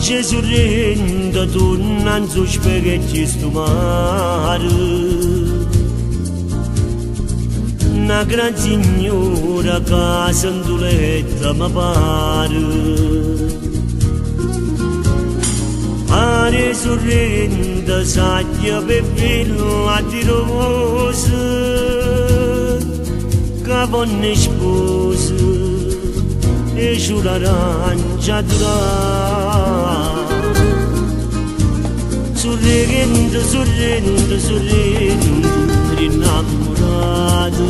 voce sorrendo tornando su spaghetti sto mare. Una gran signora che sanduletta mi pare. Pare sorrendo saglia per villa di rose, che vonne spose e sull'arancia dura. Sorrendo, sorrendo, sorrendo, innamorato.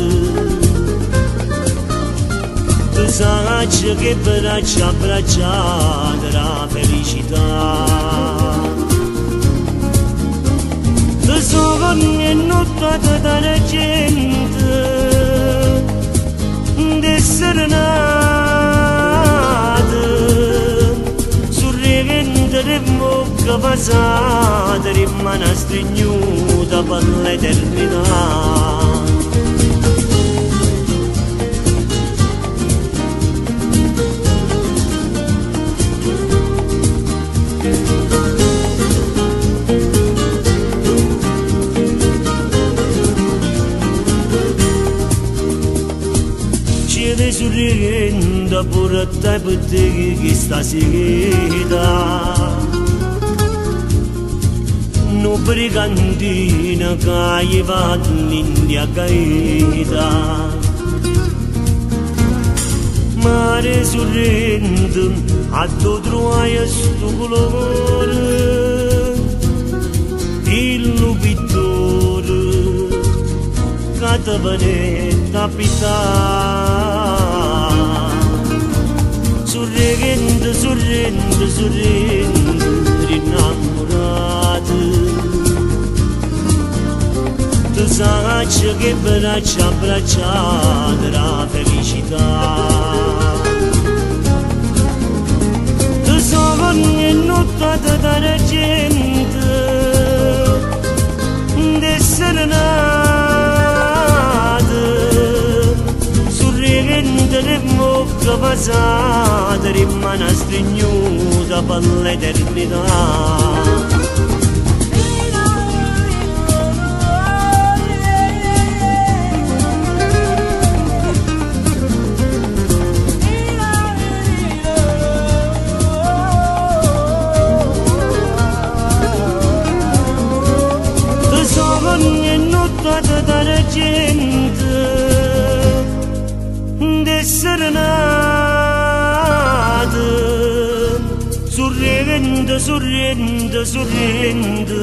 Tu sai che braccia abbracciate la felicità. Tu sogni notate dalla gente d'essere nate. Sorrivente di bocca passata rimane stringnuta per l'eternità. Sorrendo pure te per te che stasera no brigantina che gli va l'India caita. Mare sorrendo a tu trovai sto colore il pittore che te venetta pittare. Sorrendo, sorrendo, sorrendo, innamorato. Tu sai che braccia abbracciate la felicità. Tu sogni notate dalla gente d'essere nate. Sorrendo di bocca passata rimane stringnuta per l'eternità. Tu sogni notate dalla gente d'essere nate. Sorrendo, sorrendo, sorrendo,